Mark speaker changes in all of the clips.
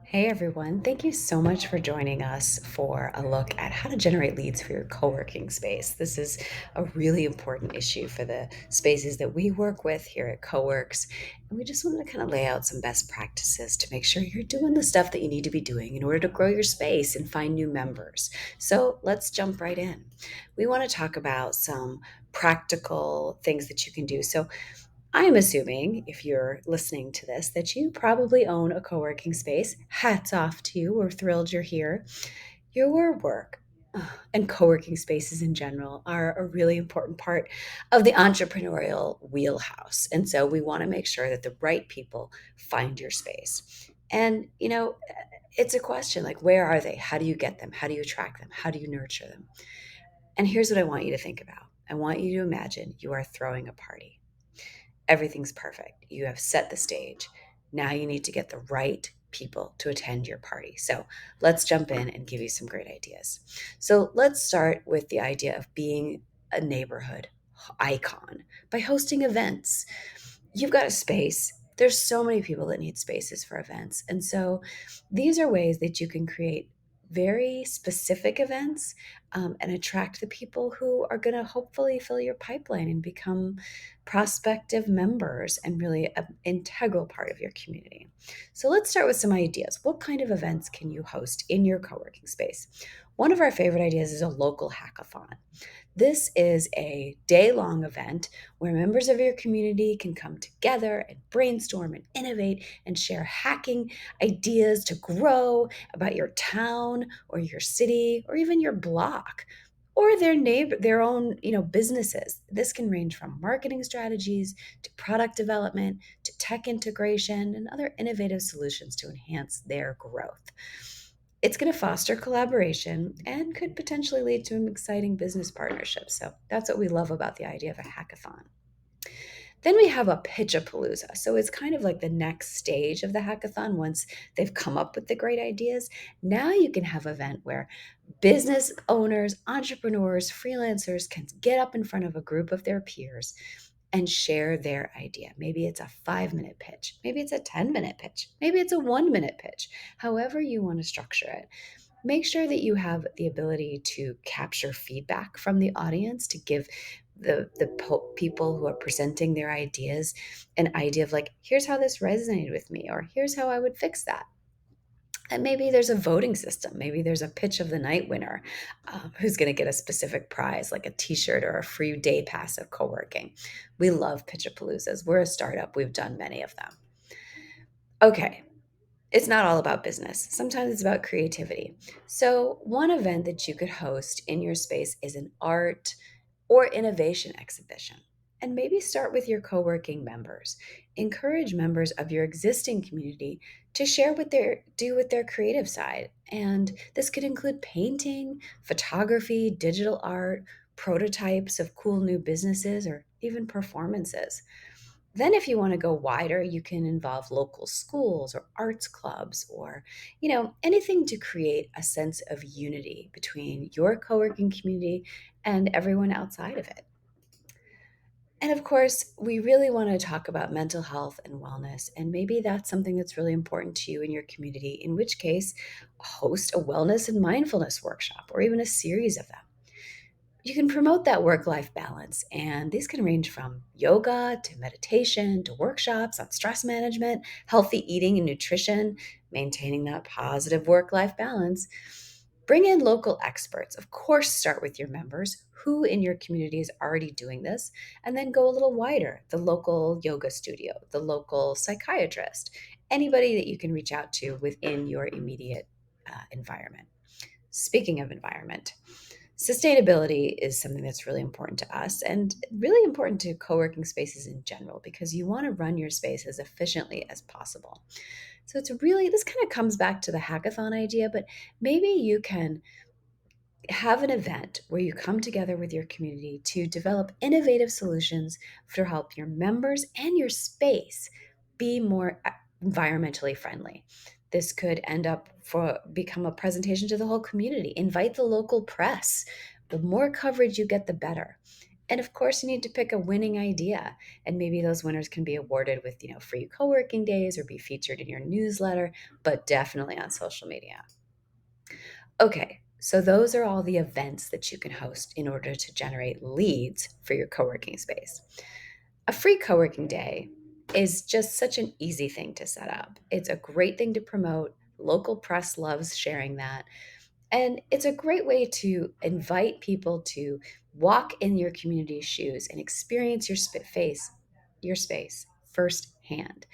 Speaker 1: Hey everyone, thank you so much for joining us for a look at how to generate leads for your co-working space. This is a really important issue for the spaces that we work with here at Coworks. And we just wanted to kind of lay out some best practices to make sure you're doing the stuff that you need to be doing in order to grow your space and find new members. So let's jump right in. We want to talk about some practical things that you can do. So I am assuming, if you're listening to this, that you probably own a co working space. Hats off to you. We're thrilled you're here. Your work and co working spaces in general are a really important part of the entrepreneurial wheelhouse. And so we want to make sure that the right people find your space. And, it's a question like, where are they? How do you get them? How do you attract them? How do you nurture them? And here's what I want you to think about. I want you to imagine you are throwing a party. Everything's perfect. You have set the stage. Now you need to get the right people to attend your party. So let's jump in and give you some great ideas. So let's start with the idea of being a neighborhood icon by hosting events. You've got a space. There's so many people that need spaces for events. And so these are ways that you can create very specific events and attract the people who are going to hopefully fill your pipeline and become prospective members and really an integral part of your community. So let's start with some ideas. What kind of events can you host in your co-working space? One of our favorite ideas is a local hackathon. This is a day long event where members of your community can come together and brainstorm and innovate and share hacking ideas to grow about your town or your city or even your block or their own businesses. This can range from marketing strategies to product development to tech integration and other innovative solutions to enhance their growth. It's going to foster collaboration and could potentially lead to an exciting business partnership. So that's what we love about the idea of a hackathon. Then we have a pitch-a-palooza. So it's kind of like the next stage of the hackathon once they've come up with the great ideas. Now you can have an event where business owners, entrepreneurs, freelancers can get up in front of a group of their peers and share their idea. Maybe it's a 5 minute pitch. Maybe it's a 10-minute pitch. Maybe it's a 1 minute pitch. However you want to structure it. Make sure that you have the ability to capture feedback from the audience to give the people who are presenting their ideas an idea of like, here's how this resonated with me, or here's how I would fix that. And maybe there's a voting system. Maybe there's a pitch of the night winner who's going to get a specific prize, like a T-shirt or a free day pass of co-working. We love pitch-a-paloozas. We're a startup. We've done many of them. Okay, it's not all about business. Sometimes it's about creativity. So, one event that you could host in your space is an art or innovation exhibition. And maybe start with your co working members. Encourage members of your existing community to share what they do with their creative side. And this could include painting, photography, digital art, prototypes of cool new businesses, or even performances. Then, if you want to go wider, you can involve local schools or arts clubs or, anything to create a sense of unity between your co working community and everyone outside of it. And of course, we really want to talk about mental health and wellness. And maybe that's something that's really important to you in your community, in which case, host a wellness and mindfulness workshop or even a series of them. You can promote that work life balance. And these can range from yoga to meditation to workshops on stress management, healthy eating and nutrition, maintaining that positive work life balance. Bring in local experts. Of course, start with your members. Who in your community is already doing this? And then go a little wider, the local yoga studio, the local psychiatrist, anybody that you can reach out to within your immediate environment. Speaking of environment, sustainability is something that's really important to us and really important to co-working spaces in general because you want to run your space as efficiently as possible. So it's really, this kind of comes back to the hackathon idea, but maybe you can have an event where you come together with your community to develop innovative solutions to help your members and your space be more environmentally friendly. This could end up for become a presentation to the whole community. Invite the local press. The more coverage you get, the better. And of course, you need to pick a winning idea. And maybe those winners can be awarded with, free co-working days or be featured in your newsletter, but definitely on social media. Okay, so those are all the events that you can host in order to generate leads for your co-working space. A free co-working day is just such an easy thing to set up. It's a great thing to promote. Local press loves sharing that. And it's a great way to invite people to walk in your community's shoes and experience your space firsthand.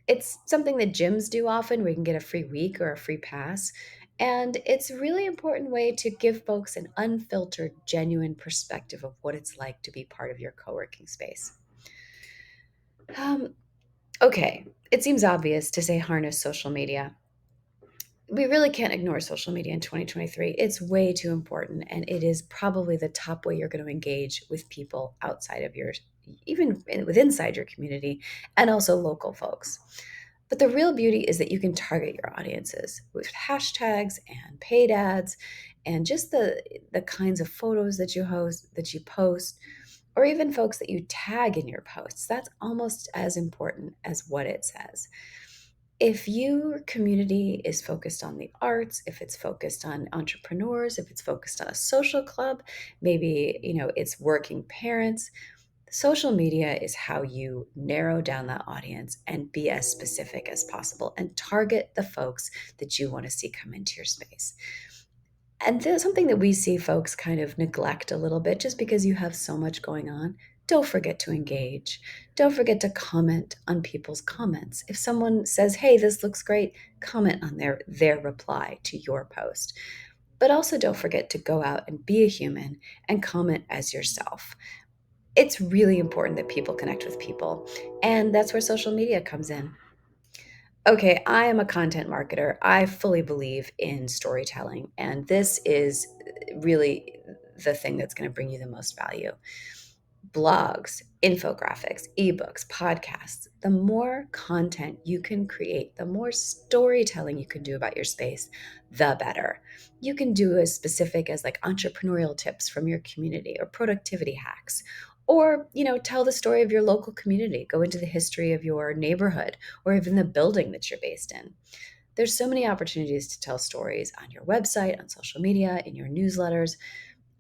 Speaker 1: It's something that gyms do often where you can get a free week or a free pass. And it's a really important way to give folks an unfiltered, genuine perspective of what it's like to be part of your co working space. Um, okay, it seems obvious to say harness social media. We really can't ignore social media in 2023. It's way too important, and it is probably the top way you're going to engage with people outside of your, even with inside your community, and also local folks. But the real beauty is that you can target your audiences with hashtags and paid ads, and just the kinds of photos that you post, or even folks that you tag in your posts. That's almost as important as what it says. If your community is focused on the arts, if it's focused on entrepreneurs, if it's focused on a social club, maybe, it's working parents, social media is how you narrow down that audience and be as specific as possible and target the folks that you want to see come into your space. And there's something that we see folks kind of neglect a little bit just because you have so much going on. Don't forget to engage. Don't forget to comment on people's comments. If someone says, "Hey, this looks great," comment on their reply to your post. But also don't forget to go out and be a human and comment as yourself. It's really important that people connect with people, and that's where social media comes in. Okay, I am a content marketer. I fully believe in storytelling, and this is really the thing that's going to bring you the most value. Blogs, infographics, ebooks, podcasts. The more content you can create, the more storytelling you can do about your space, the better. You can do as specific as like entrepreneurial tips from your community or productivity hacks. Or, tell the story of your local community, go into the history of your neighborhood or even the building that you're based in. There's so many opportunities to tell stories on your website, on social media, in your newsletters.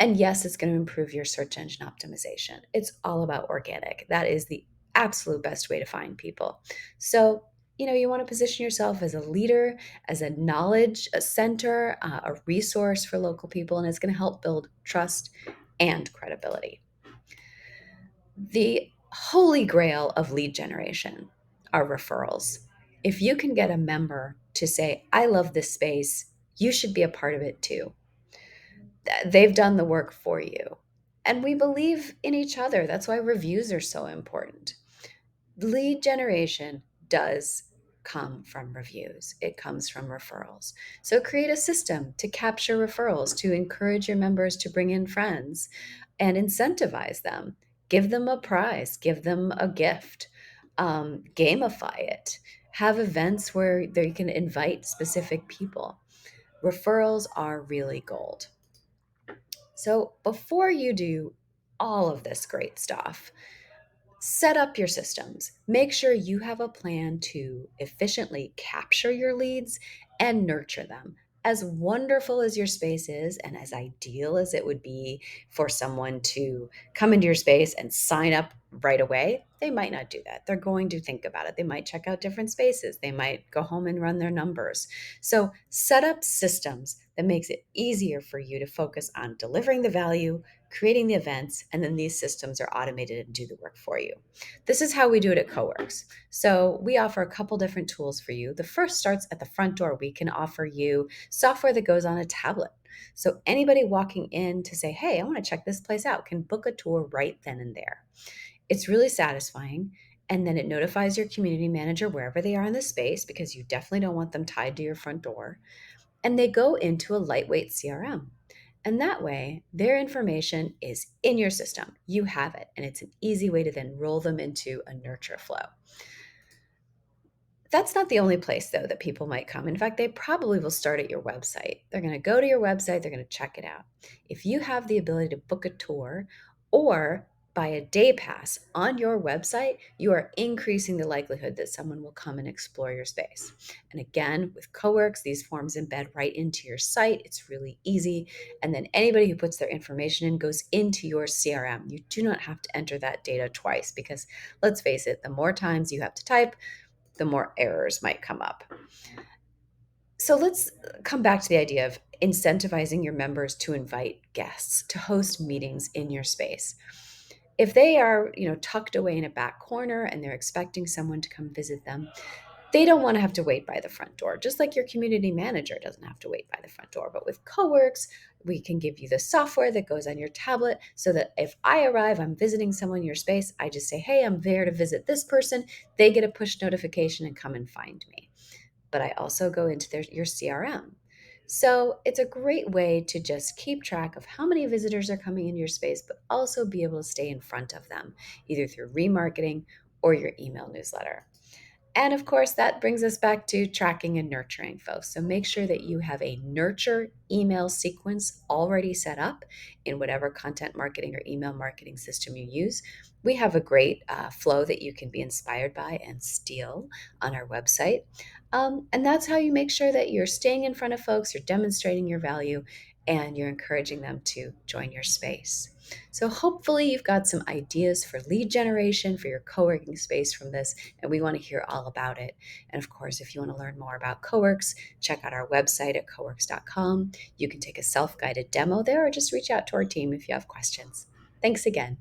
Speaker 1: And yes, it's going to improve your search engine optimization. It's all about organic. That is the absolute best way to find people. So, you want to position yourself as a leader, as a knowledge a center, a resource for local people, and it's going to help build trust and credibility. The holy grail of lead generation are referrals. If you can get a member to say, "I love this space, you should be a part of it too," they've done the work for you. And we believe in each other. That's why reviews are so important. Lead generation does come from reviews, it comes from referrals. So create a system to capture referrals, to encourage your members to bring in friends and incentivize them. Give them a prize, give them a gift, gamify it. Have events where they can invite specific people. Referrals are really gold. So before you do all of this great stuff, set up your systems. Make sure you have a plan to efficiently capture your leads and nurture them. As wonderful as your space is, and as ideal as it would be for someone to come into your space and sign up right away, they might not do that. They're going to think about it. They might check out different spaces. They might go home and run their numbers. So, set up systems that makes it easier for you to focus on delivering the value, creating the events, and then these systems are automated and do the work for you. This is how we do it at Coworks. So we offer a couple different tools for you. The first starts at the front door. We can offer you software that goes on a tablet. So anybody walking in to say, "Hey, I want to check this place out," can book a tour right then and there. It's really satisfying. And then it notifies your community manager wherever they are in the space because you definitely don't want them tied to your front door, and they go into a lightweight CRM. And that way, their information is in your system. You have it, and it's an easy way to then roll them into a nurture flow. That's not the only place, though, that people might come. In fact, they probably will start at your website. They're going to go to your website, they're going to check it out. If you have the ability to book a tour or by a day pass on your website, you are increasing the likelihood that someone will come and explore your space. And again, with Coworks, these forms embed right into your site. It's really easy. And then anybody who puts their information in goes into your CRM. You do not have to enter that data twice because let's face it, the more times you have to type, the more errors might come up. So let's come back to the idea of incentivizing your members to invite guests to host meetings in your space. If they are, tucked away in a back corner and they're expecting someone to come visit them, they don't want to have to wait by the front door, just like your community manager doesn't have to wait by the front door. But with Coworks, we can give you the software that goes on your tablet so that if I arrive, I'm visiting someone in your space, I just say, hey, I'm there to visit this person. They get a push notification and come and find me. But I also go into your CRM. So it's a great way to just keep track of how many visitors are coming into your space, but also be able to stay in front of them, either through remarketing or your email newsletter. And of course, that brings us back to tracking and nurturing folks. So make sure that you have a nurture email sequence already set up in whatever content marketing or email marketing system you use. We have a great flow that you can be inspired by and steal on our website. And that's how you make sure that you're staying in front of folks, you're demonstrating your value, and you're encouraging them to join your space. So hopefully you've got some ideas for lead generation for your co-working space from this, and we want to hear all about it. And of course, if you want to learn more about Coworks, check out our website at coworks.com. You can take a self-guided demo there or just reach out to our team if you have questions. Thanks again.